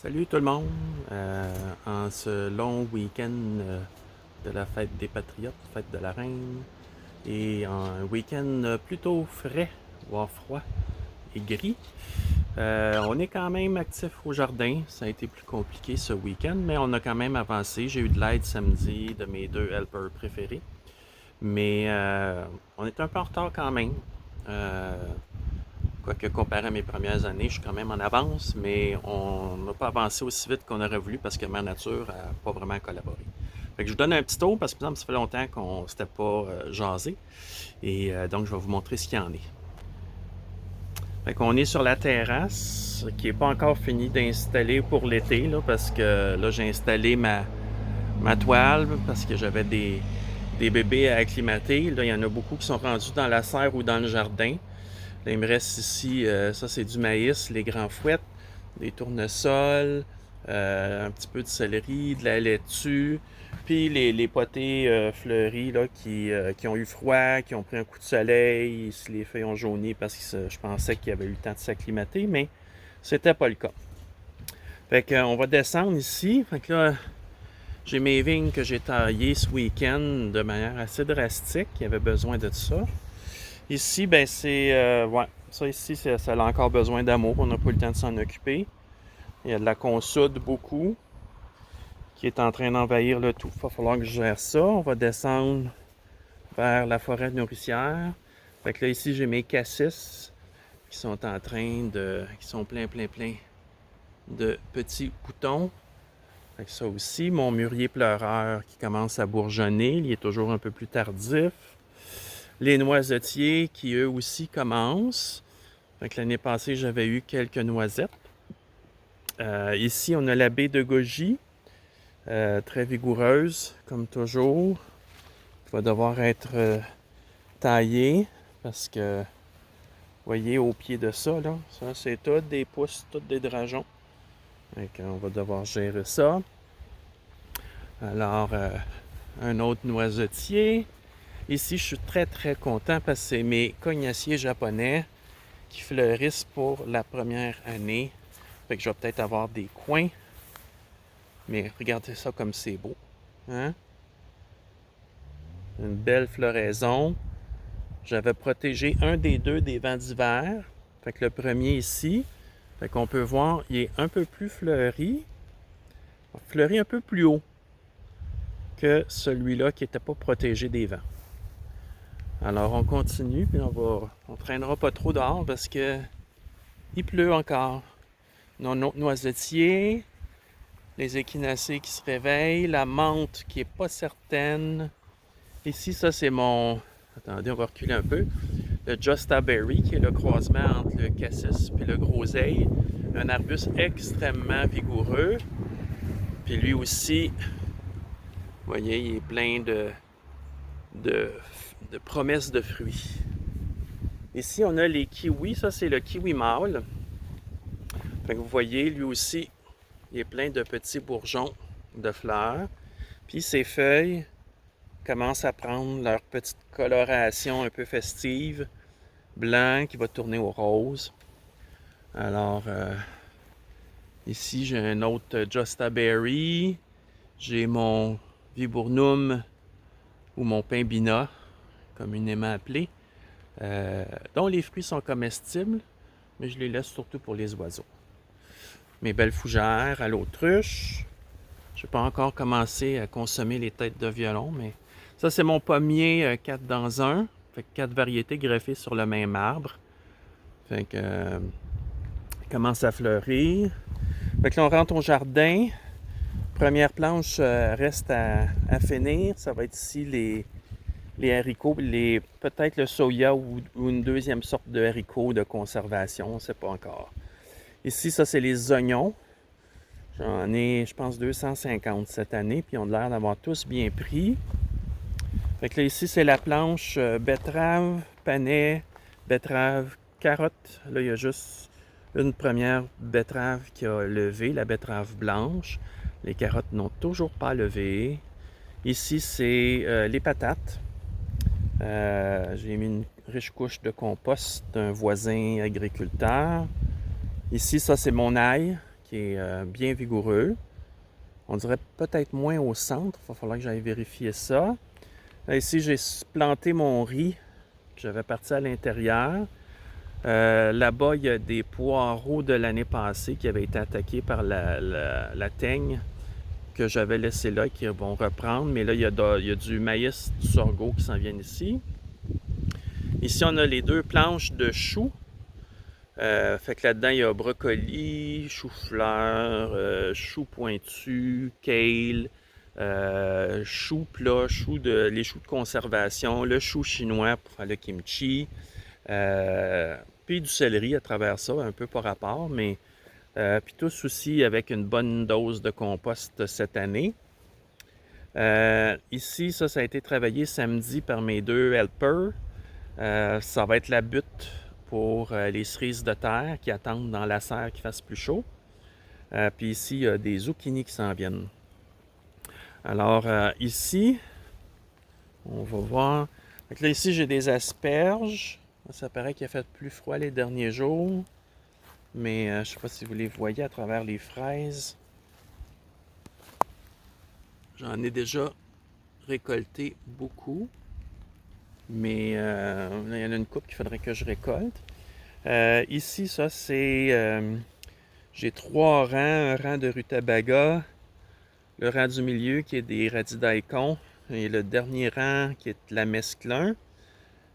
Salut tout le monde! En ce long week-end de la fête des Patriotes, fête de la Reine, et un week-end plutôt frais, voire froid et gris, on est quand même actif au jardin. Ça a été plus compliqué ce week-end, mais on a quand même avancé. J'ai eu de l'aide samedi de mes deux helpers préférés, mais on est un peu en retard quand même. Euh, Quoique comparé à mes premières années, je suis quand même en avance, mais on n'a pas avancé aussi vite qu'on aurait voulu parce que Mère Nature n'a pas vraiment collaboré. Fait que je vous donne un petit tour parce que ça fait longtemps qu'on ne s'était pas jasé. Et donc, je vais vous montrer ce qu'il y en est. Fait qu'on est sur la terrasse qui n'est pas encore finie d'installer pour l'été là, parce que là, j'ai installé ma toile parce que j'avais des bébés à acclimater. Là, il y en a beaucoup qui sont rendus dans la serre ou dans le jardin. Là, il me reste ici, ça c'est du maïs, les grands fouettes, des tournesols, un petit peu de céleri, de la laitue, puis les potées fleuries là, qui ont eu froid, qui ont pris un coup de soleil, les feuilles ont jauni parce que je pensais qu'il y avait eu le temps de s'acclimater, mais c'était pas le cas. Fait qu'on va descendre ici. Fait que là, j'ai mes vignes que j'ai taillées ce week-end de manière assez drastique. Il y avait besoin de ça. Ici, ben c'est. Ouais, ça ici, ça a encore besoin d'amour. On n'a pas eu le temps de s'en occuper. Il y a de la consoude beaucoup qui est en train d'envahir le tout. Il va falloir que je gère ça. On va descendre vers la forêt nourricière. Fait que là, ici, j'ai mes cassis qui sont en train de. Qui sont plein de petits boutons. Fait que ça aussi, mon mûrier pleureur qui commence à bourgeonner. Il est toujours un peu plus tardif. Les noisetiers qui eux aussi commencent. Fait que l'année passée, j'avais eu quelques noisettes. Ici, on a la baie de goji, très vigoureuse, comme toujours. Il va devoir être taillée parce que, vous voyez, au pied de ça, là, ça c'est tout des pousses, tout des drageons. Fait qu'on va devoir gérer ça. Alors, un autre noisetier. Ici, je suis très content parce que c'est mes cognaciers japonais qui fleurissent pour la première année. Fait que je vais peut-être avoir des coins. Mais regardez ça comme c'est beau. Hein? Une belle floraison. J'avais protégé un des deux des vents d'hiver. Fait que le premier ici, fait qu'on peut voir, il est un peu plus fleuri. Fleuri un peu plus haut que celui-là qui n'était pas protégé des vents. Alors on continue, puis on traînera pas trop dehors parce que il pleut encore. Nos noisetiers, les échinacées qui se réveillent, la menthe qui est pas certaine. Ici, ça c'est mon... Attendez, on va reculer un peu. Le Justa Berry, qui est le croisement entre le cassis et le groseille. Un arbuste extrêmement vigoureux. Puis lui aussi, vous voyez, il est plein de promesses de fruits. Ici, on a les kiwis. Ça, c'est le kiwi mâle. Fait que vous voyez, lui aussi, il est plein de petits bourgeons de fleurs. Puis ses feuilles commencent à prendre leur petite coloration un peu festive, blanc qui va tourner au rose. Alors, ici j'ai un autre Justa Berry, j'ai mon Viburnum ou mon Pimbina, communément appelé, dont les fruits sont comestibles, mais je les laisse surtout pour les oiseaux. Mes belles fougères à l'autruche. Je n'ai pas encore commencé à consommer les têtes de violon, mais ça, c'est mon pommier 4 dans 1. Fait que 4 variétés greffées sur le même arbre. Fait que il commence à fleurir. Fait que là, on rentre au jardin. Première planche reste à finir. Ça va être ici les haricots, peut-être le soya ou une deuxième sorte de haricot de conservation, on ne sait pas encore. Ici, ça, c'est les oignons. J'en ai, je pense, 250 cette année, puis ils ont l'air d'avoir tous bien pris. Fait que là, ici, c'est la planche betterave, panais, betterave, carotte. Là, il y a juste une première betterave qui a levé, la betterave blanche. Les carottes n'ont toujours pas levé. Ici, c'est les patates. J'ai mis une riche couche de compost d'un voisin agriculteur. Ici, ça, c'est mon ail qui est bien vigoureux. On dirait peut-être moins au centre, il va falloir que j'aille vérifier ça. Là, ici, j'ai planté mon riz que j'avais parti à l'intérieur. Là-bas, il y a des poireaux de l'année passée qui avaient été attaqués par la teigne que j'avais laissé là, qui vont reprendre. Mais là, il y a du maïs, du sorgho qui s'en viennent ici. Ici, on a les 2 planches de choux. Fait que là-dedans, il y a brocoli, chou-fleur, chou pointu, kale, chou plat, les choux de conservation, le chou chinois pour faire le kimchi, puis du céleri à travers ça, un peu par rapport, mais puis tous aussi avec une bonne dose de compost cette année. Ici, ça a été travaillé samedi par mes 2 helpers. Ça va être la butte pour les cerises de terre qui attendent dans la serre qu'il fasse plus chaud. Puis ici, il y a des zucchini qui s'en viennent. Alors ici, on va voir. Donc là, ici, j'ai des asperges. Ça paraît qu'il a fait plus froid les derniers jours. Mais je ne sais pas si vous les voyez à travers les fraises. J'en ai déjà récolté beaucoup. Mais il y en a une couple qu'il faudrait que je récolte. Ici, ça c'est... j'ai 3 rangs. Un rang de rutabaga, le rang du milieu qui est des radis daikon et le dernier rang qui est de la mesclun.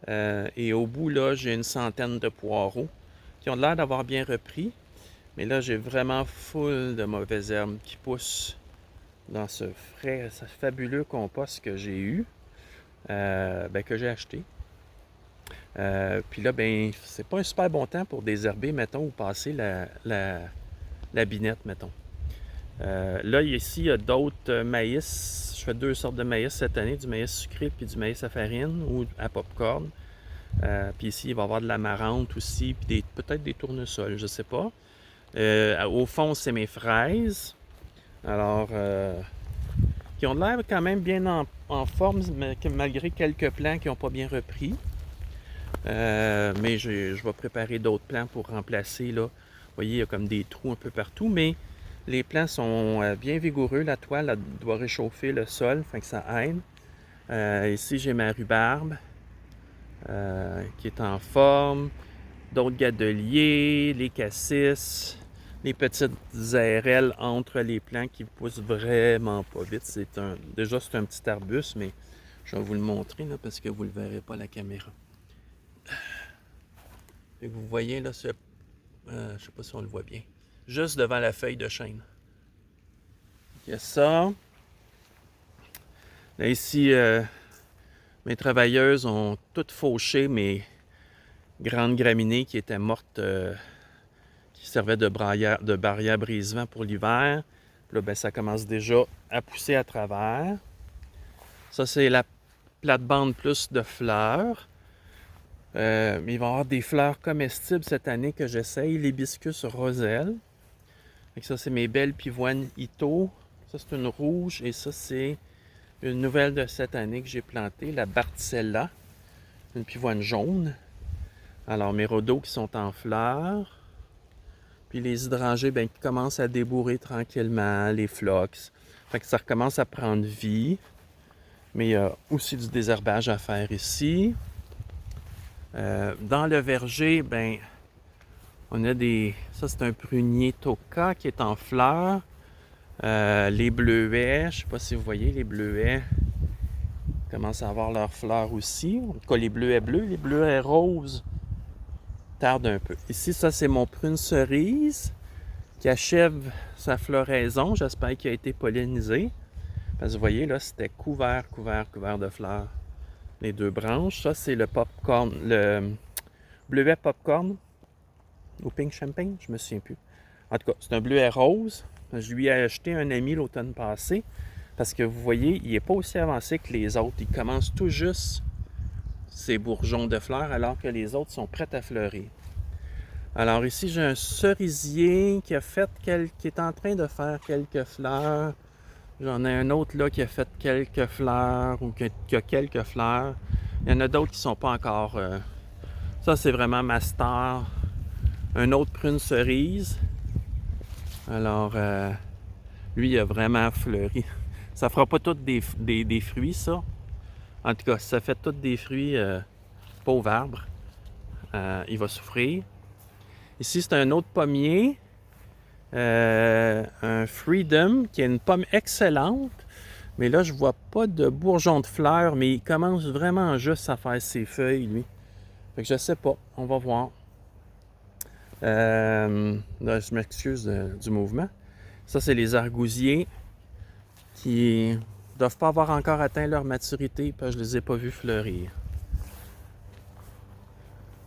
Et au bout, là, j'ai une centaine de poireaux qui ont l'air d'avoir bien repris. Mais là, j'ai vraiment full de mauvaises herbes qui poussent dans ce fabuleux compost que j'ai eu. Que j'ai acheté. Puis là, c'est pas un super bon temps pour désherber, mettons, ou passer la binette, mettons. Là, ici, il y a d'autres maïs. Je fais 2 sortes de maïs cette année, du maïs sucré puis du maïs à farine ou à popcorn. Puis ici, il va y avoir de l'amarante aussi, puis peut-être des tournesols, je sais pas. Au fond, c'est mes fraises. Alors, qui ont l'air quand même bien en forme, malgré quelques plants qui n'ont pas bien repris. Mais je vais préparer d'autres plants pour remplacer. Là. Vous voyez, il y a comme des trous un peu partout, mais les plants sont bien vigoureux. La toile elle doit réchauffer le sol, fait que ça aide. Ici, j'ai ma rhubarbe qui est en forme. D'autres gadeliers, les cassis, les petites airelles entre les plants qui poussent vraiment pas vite. Déjà, c'est un petit arbuste, mais je vais vous le montrer là, parce que vous ne le verrez pas à la caméra. Et vous voyez là, je ne sais pas si on le voit bien, juste devant la feuille de chêne. Il y a ça. Là, ici, mes travailleuses ont toutes fauché mes grandes graminées qui étaient mortes, qui servaient de barrière brise-vent pour l'hiver. Là, ça commence déjà à pousser à travers. Ça, c'est la plate-bande plus de fleurs. Il va y avoir des fleurs comestibles cette année que j'essaye, l'hibiscus roselle. Ça, c'est mes belles pivoines Ito. Ça, c'est une rouge et ça, c'est une nouvelle de cette année que j'ai plantée, la Bartella, une pivoine jaune. Alors, mes rhodos qui sont en fleurs. Puis les hydrangées, qui commencent à débourrer tranquillement, les phlox. Fait que ça recommence à prendre vie. Mais il y a aussi du désherbage à faire ici. Dans le verger, on a ça, c'est un prunier toka qui est en fleurs. Les bleuets, je ne sais pas si vous voyez, les bleuets commencent à avoir leurs fleurs aussi. En tout cas, les bleuets bleus, les bleuets roses tardent un peu. Ici, ça, c'est mon prune cerise qui achève sa floraison. J'espère qu'il a été pollinisé. Parce que vous voyez, là, c'était couvert de fleurs. Les 2 branches. Ça, c'est le popcorn, le bleuet popcorn ou pink champagne, je me souviens plus. En tout cas, c'est un bleuet rose. Je lui ai acheté un ami l'automne passé parce que vous voyez, il n'est pas aussi avancé que les autres. Il commence tout juste ses bourgeons de fleurs alors que les autres sont prêts à fleurir. Alors ici, j'ai un cerisier qui est en train de faire quelques fleurs. J'en ai un autre là qui a fait quelques fleurs ou qui a quelques fleurs. Il y en a d'autres qui ne sont pas encore... Ça, c'est vraiment ma star. Un autre prune cerise. Alors, lui, il a vraiment fleuri. Ça fera pas tous des fruits, ça. En tout cas, si ça fait tous des fruits, pauvre arbre, il va souffrir. Ici, c'est un autre pommier, un Freedom, qui est une pomme excellente. Mais là, je vois pas de bourgeons de fleurs, mais il commence vraiment juste à faire ses feuilles, lui. Fait que je sais pas, on va voir. Là, je m'excuse du mouvement. Ça, c'est les argousiers qui doivent pas avoir encore atteint leur maturité, parce que je les ai pas vus fleurir.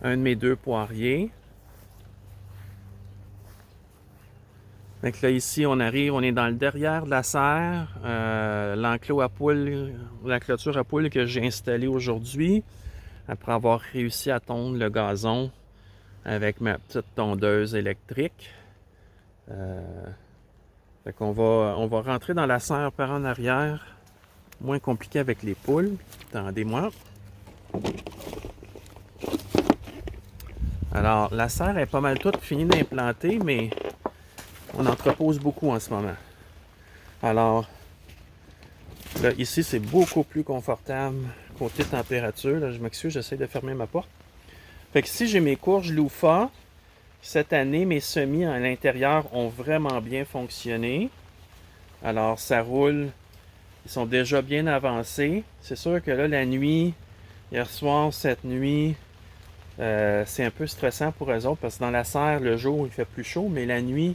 Un de mes deux poiriers. Donc là, ici, on arrive, on est dans le derrière de la serre, l'enclos à poules, la clôture à poules que j'ai installée aujourd'hui, après avoir réussi à tondre le gazon avec ma petite tondeuse électrique. Fait qu'on on va rentrer dans la serre par en arrière, moins compliqué avec les poules. Attendez-moi. Alors, la serre est pas mal toute finie d'implanter, mais on entrepose beaucoup en ce moment. Alors, là, ici, c'est beaucoup plus confortable côté température. Là, je m'excuse, j'essaie de fermer ma porte. Fait que ici, j'ai mes courges louffa. Cette année, mes semis à l'intérieur ont vraiment bien fonctionné. Alors, ça roule. Ils sont déjà bien avancés. C'est sûr que là, la nuit, hier soir, cette nuit, c'est un peu stressant pour eux autres parce que dans la serre, le jour, il fait plus chaud, mais la nuit,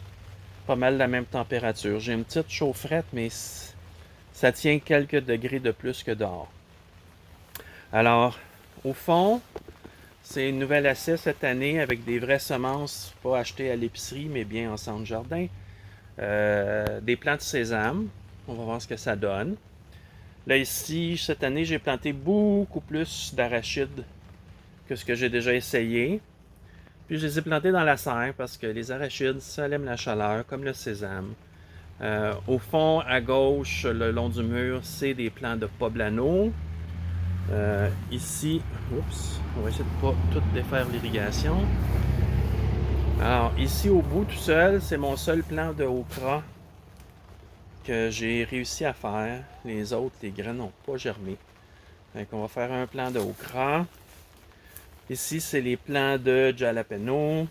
pas mal la même température. J'ai une petite chaufferette, mais ça tient quelques degrés de plus que dehors. Alors, au fond, c'est une nouvelle essai cette année avec des vraies semences, pas achetées à l'épicerie, mais bien en centre jardin. Des plants de sésame. On va voir ce que ça donne. Là, ici, cette année, j'ai planté beaucoup plus d'arachides que ce que j'ai déjà essayé. Puis je les ai plantés dans la serre parce que les arachides, ça aime la chaleur, comme le sésame. Au fond, à gauche, le long du mur, c'est des plants de poblano. Ici, oups, on va essayer de pas tout défaire l'irrigation. Alors, ici au bout tout seul, c'est mon seul plant de okra que j'ai réussi à faire. Les autres, les graines n'ont pas germé. Donc, on va faire un plant de okra. Ici, c'est les plants de jalapeno.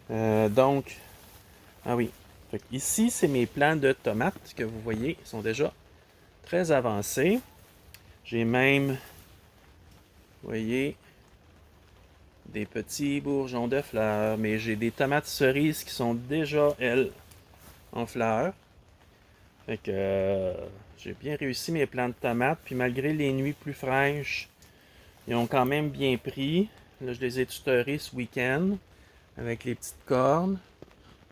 Donc, ah oui. Fait ici, c'est mes plants de tomates que vous voyez. Ils sont déjà très avancés. J'ai même, vous voyez, des petits bourgeons de fleurs. Mais j'ai des tomates cerises qui sont déjà, elles, en fleurs. Fait que j'ai bien réussi mes plants de tomates. Puis malgré les nuits plus fraîches, ils ont quand même bien pris. Là, je les ai tutorés ce week-end avec les petites cornes.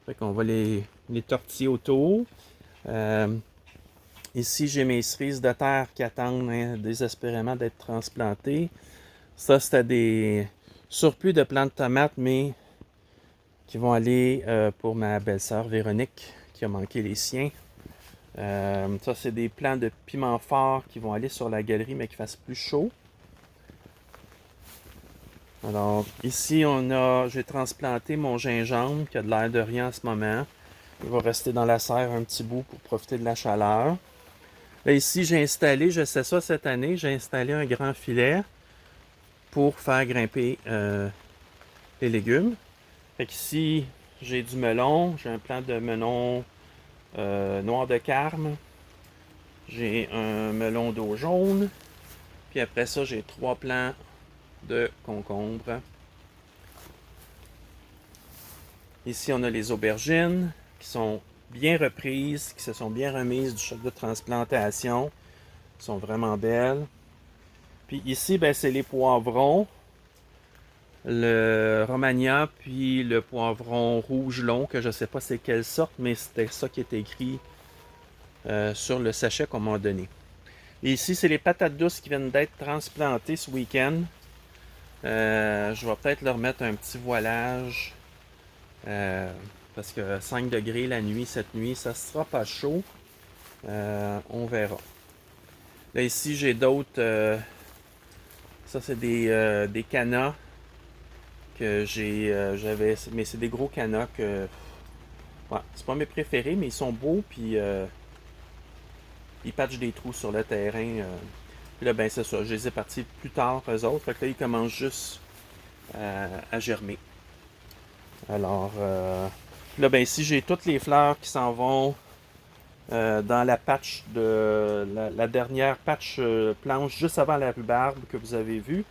Fait qu'on va les tortiller autour. Ici, j'ai mes cerises de terre qui attendent désespérément d'être transplantées. Ça, c'était des surplus de plants de tomates, mais qui vont aller pour ma belle-sœur Véronique, qui a manqué les siens. Ça, c'est des plants de piment fort qui vont aller sur la galerie, mais qui fassent plus chaud. Alors, ici, j'ai transplanté mon gingembre, qui a de l'air de rien en ce moment. Il va rester dans la serre un petit bout pour profiter de la chaleur. Là, ici, j'ai installé, je sais ça cette année, j'ai installé un grand filet pour faire grimper les légumes. Fait qu'ici, j'ai du melon, j'ai un plant de melon noir de Carme. J'ai un melon d'eau jaune. Puis après ça, j'ai 3 plants de concombre. Ici, on a les aubergines qui sont bien reprises, qui se sont bien remises du choc de transplantation. Elles sont vraiment belles. Puis ici, ben, c'est les poivrons. Le Romagna, puis le poivron rouge long, que je ne sais pas c'est quelle sorte, mais c'était ça qui est écrit sur le sachet qu'on m'a donné. Et ici, c'est les patates douces qui viennent d'être transplantées ce week-end. Je vais peut-être leur mettre un petit voilage. Parce que 5 degrés la nuit, cette nuit, ça sera pas chaud. On verra. Là, ici, j'ai d'autres. Ça, c'est des cannas que j'avais. Mais c'est des gros cannas que Ouais, c'est pas mes préférés, mais ils sont beaux, puis ils patchent des trous sur le terrain. Puis là, ben c'est ça, je les ai partis plus tard, eux autres. Fait que là, ils commencent juste à germer. Alors, là, ben ici, j'ai toutes les fleurs qui s'en vont dans la patch de la dernière patch planche juste avant la rhubarbe que vous avez vue.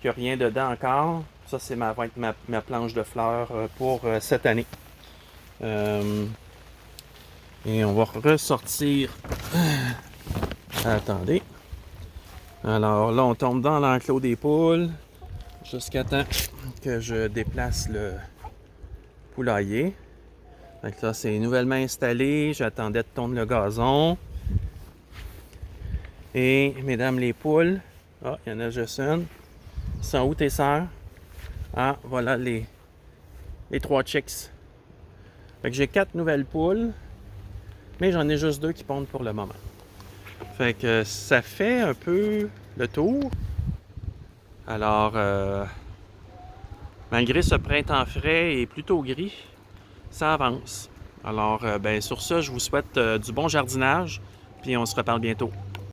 Il n'y a rien dedans encore. Ça, c'est va être ma planche de fleurs pour cette année. Et on va ressortir. Attendez. Alors là, on tombe dans l'enclos des poules jusqu'à temps que je déplace le poulailler. Donc là, c'est nouvellement installé. J'attendais de tondre le gazon. Et mesdames les poules, ah, il y en a juste une. Ils sont où tes sœurs? Ah, voilà les 3 chicks. Fait que j'ai 4 nouvelles poules, mais j'en ai juste 2 qui pondent pour le moment. Fait que ça fait un peu le tour. Alors, malgré ce printemps frais et plutôt gris, ça avance. Alors, ben, sur ça, je vous souhaite du bon jardinage, puis on se reparle bientôt.